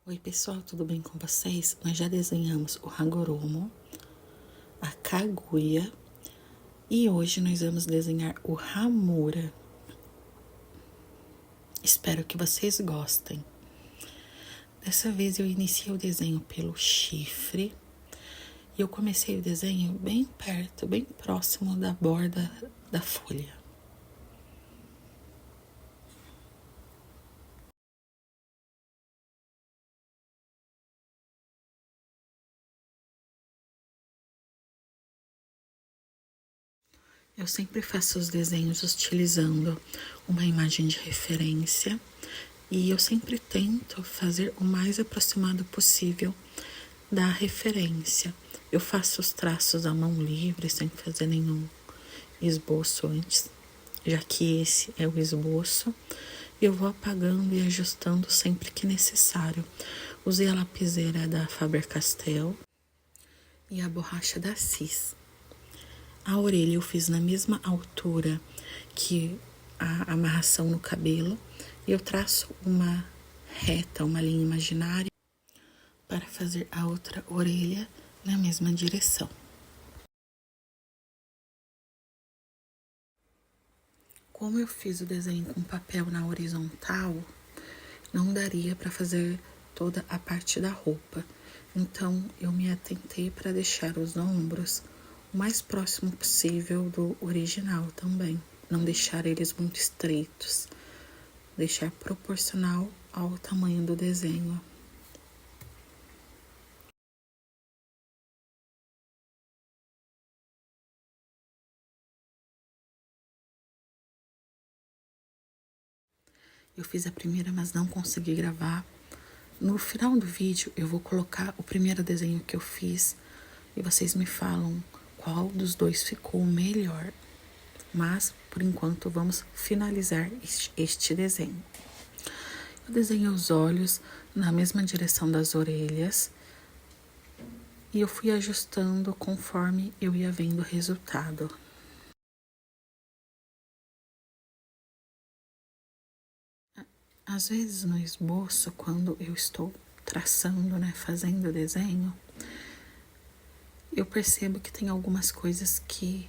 Oi pessoal, tudo bem com vocês? Nós já desenhamos o Hagoromo, a Kaguya e hoje nós vamos desenhar o Hamura. Espero que vocês gostem. Dessa vez eu iniciei o desenho pelo chifre e eu comecei o desenho bem perto, bem próximo da borda da folha. Eu sempre faço os desenhos utilizando uma imagem de referência e eu sempre tento fazer o mais aproximado possível da referência. Eu faço os traços à mão livre, sem fazer nenhum esboço antes, já que esse é o esboço. Eu vou apagando e ajustando sempre que necessário. Usei a lapiseira da Faber-Castell e a borracha da Cis. A orelha eu fiz na mesma altura que a amarração no cabelo e eu traço uma reta, uma linha imaginária para fazer a outra orelha na mesma direção. Como eu fiz o desenho com papel na horizontal, não daria para fazer toda a parte da roupa. Então eu me atentei para deixar os ombros o mais próximo possível do original também. Não deixar eles muito estreitos. Deixar proporcional ao tamanho do desenho. Eu fiz a primeira, mas não consegui gravar. No final do vídeo, eu vou colocar o primeiro desenho que eu fiz e vocês me falam qual dos dois ficou melhor. Mas, por enquanto, vamos finalizar este desenho. Eu desenhei os olhos na mesma direção das orelhas e eu fui ajustando conforme eu ia vendo o resultado. Às vezes no esboço, quando eu estou traçando, fazendo o desenho, eu percebo que tem algumas coisas que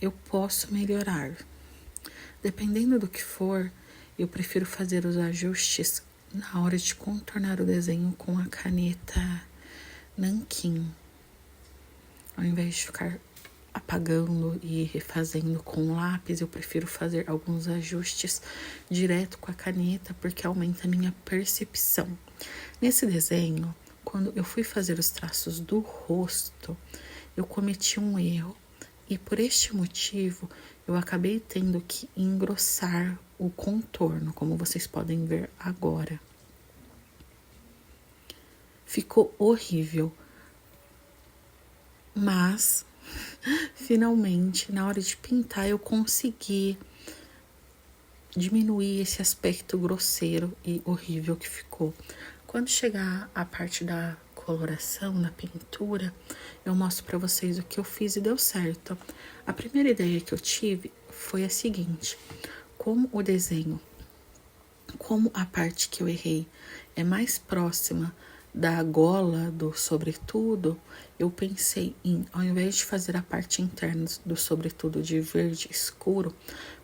eu posso melhorar. Dependendo do que for, eu prefiro fazer os ajustes na hora de contornar o desenho com a caneta nanquim, ao invés de ficar apagando e refazendo com lápis. Eu prefiro fazer alguns ajustes direto com a caneta, porque aumenta a minha percepção. Nesse desenho, quando eu fui fazer os traços do rosto, eu cometi um erro e por este motivo eu acabei tendo que engrossar o contorno, como vocês podem ver agora. Ficou horrível, mas finalmente, na hora de pintar, eu consegui diminuir esse aspecto grosseiro e horrível que ficou. Quando chegar a parte da coloração, da pintura, eu mostro para vocês o que eu fiz e deu certo. A primeira ideia que eu tive foi a seguinte: como o desenho, como a parte que eu errei é mais próxima da gola do sobretudo, eu pensei em, ao invés de fazer a parte interna do sobretudo de verde escuro,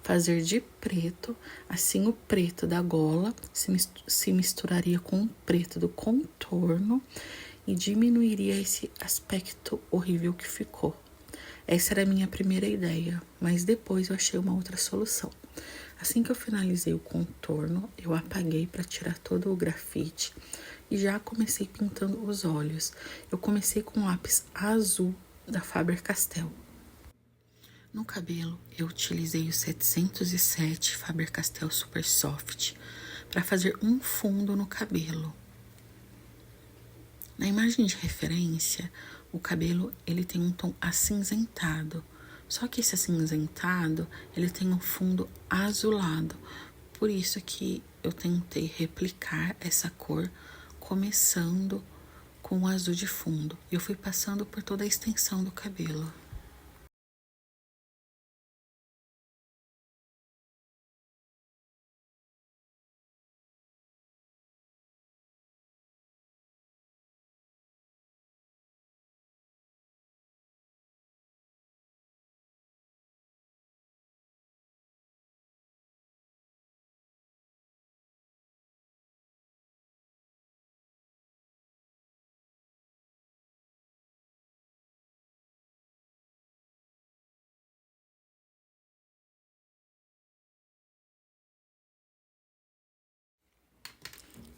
fazer de preto. Assim o preto da gola se misturaria com o preto do contorno e diminuiria esse aspecto horrível que ficou. Essa era a minha primeira ideia, mas depois eu achei uma outra solução. Assim que eu finalizei o contorno, eu apaguei para tirar todo o grafite e já comecei pintando os olhos. Eu comecei com lápis azul da Faber-Castell. No cabelo, eu utilizei o 707 Faber-Castell Super Soft para fazer um fundo no cabelo. Na imagem de referência, o cabelo ele tem um tom acinzentado. Só que esse acinzentado, ele tem um fundo azulado. Por isso que eu tentei replicar essa cor, começando com o azul de fundo. Eu fui passando por toda a extensão do cabelo.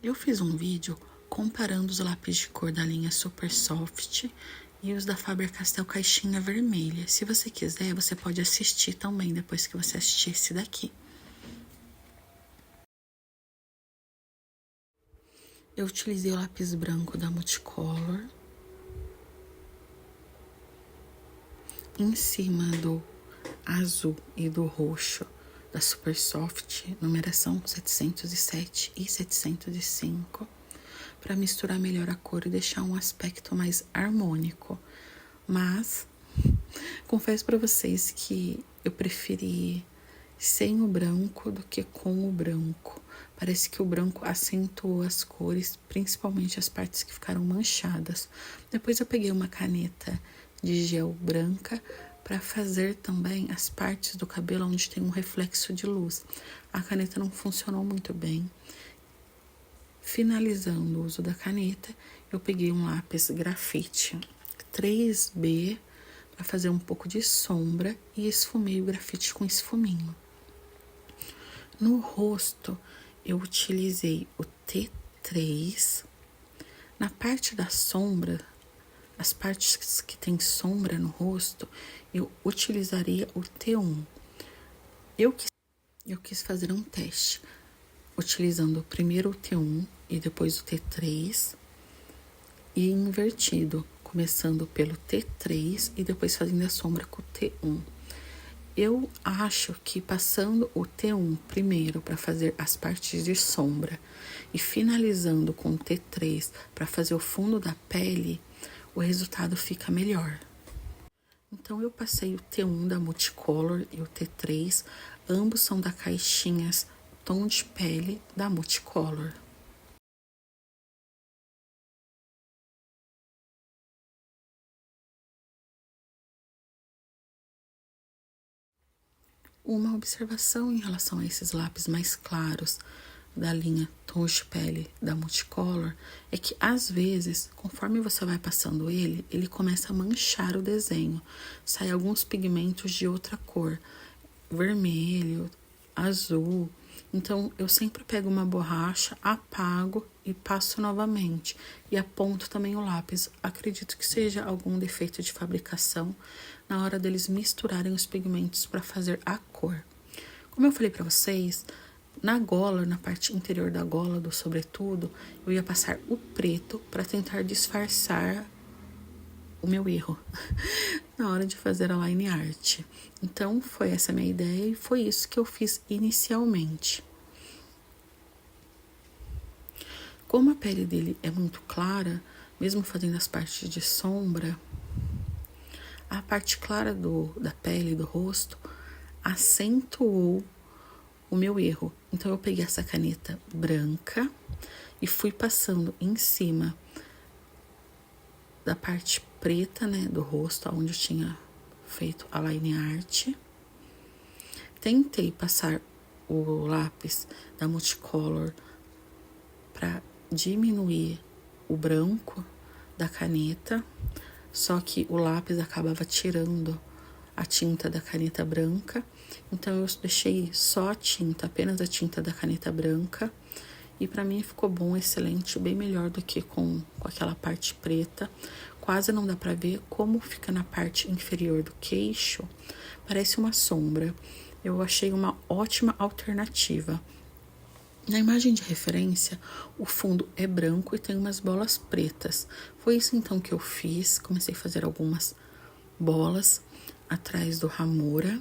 Eu fiz um vídeo comparando os lápis de cor da linha Super Soft e os da Faber-Castell caixinha vermelha. Se você quiser, você pode assistir também depois que você assistir esse daqui. Eu utilizei o lápis branco da Multicolor em cima do azul e do roxo da Super Soft, numeração 707 e 705, para misturar melhor a cor e deixar um aspecto mais harmônico. Mas confesso para vocês que eu preferi sem o branco do que com o branco. Parece que o branco acentuou as cores, principalmente as partes que ficaram manchadas. Depois eu peguei uma caneta de gel branca para fazer também as partes do cabelo onde tem um reflexo de luz. A caneta não funcionou muito bem. Finalizando o uso da caneta, eu peguei um lápis grafite 3B para fazer um pouco de sombra e esfumei o grafite com esfuminho. No rosto, eu utilizei o T3. Na parte da sombra, as partes que tem sombra no rosto, eu utilizaria o T1. Eu quis fazer um teste, utilizando primeiro o T1 e depois o T3, e invertido, começando pelo T3 e depois fazendo a sombra com o T1. Eu acho que passando o T1 primeiro para fazer as partes de sombra e finalizando com o T3 para fazer o fundo da pele, o resultado fica melhor. Então eu passei o T1 da Multicolor e o T3, ambos são da caixinhas Tom de Pele da Multicolor. Uma observação em relação a esses lápis mais claros da linha Tons de Pele da Multicolor é que, às vezes, conforme você vai passando ele começa a manchar o desenho. Sai alguns pigmentos de outra cor, vermelho, azul. Então, eu sempre pego uma borracha, apago e passo novamente. E aponto também o lápis. Acredito que seja algum defeito de fabricação na hora deles misturarem os pigmentos para fazer a cor. Como eu falei para vocês, na gola, na parte interior da gola do sobretudo, eu ia passar o preto para tentar disfarçar o meu erro na hora de fazer a line art. Então, foi essa a minha ideia e foi isso que eu fiz inicialmente. Como a pele dele é muito clara, mesmo fazendo as partes de sombra, a parte clara da pele, do rosto, acentuou o meu erro. Então, eu peguei essa caneta branca e fui passando em cima da parte preta, né, do rosto, onde eu tinha feito a line art. Tentei passar o lápis da Multicolor para diminuir o branco da caneta, só que o lápis acabava tirando a tinta da caneta branca, então eu deixei só a tinta, apenas a tinta da caneta branca, e para mim ficou bom, excelente, bem melhor do que com aquela parte preta. Quase não dá para ver como fica na parte inferior do queixo, parece uma sombra. Eu achei uma ótima alternativa. Na imagem de referência, o fundo é branco e tem umas bolas pretas. Foi isso então que eu fiz. Comecei a fazer algumas bolas atrás do Ramura.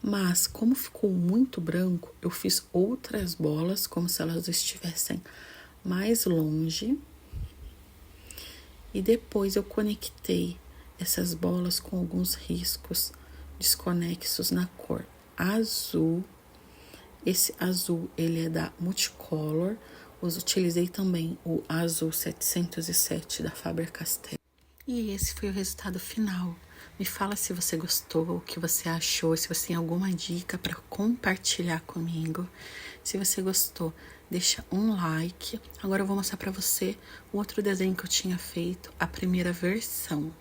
Mas, como ficou muito branco, eu fiz outras bolas, como se elas estivessem mais longe. E depois eu conectei essas bolas com alguns riscos desconexos na cor azul. Esse azul, ele é da Multicolor. Utilizei também o azul 707 da Faber-Castell. E esse foi o resultado final. Me fala se você gostou, o que você achou, se você tem alguma dica para compartilhar comigo. Se você gostou, deixa um like. Agora eu vou mostrar para você o outro desenho que eu tinha feito, a primeira versão.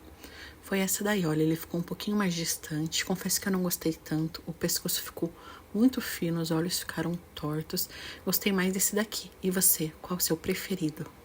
foi essa daí, olha, ele ficou um pouquinho mais distante, confesso que eu não gostei tanto, o pescoço ficou muito fino, os olhos ficaram tortos, gostei mais desse daqui. E você, qual o seu preferido?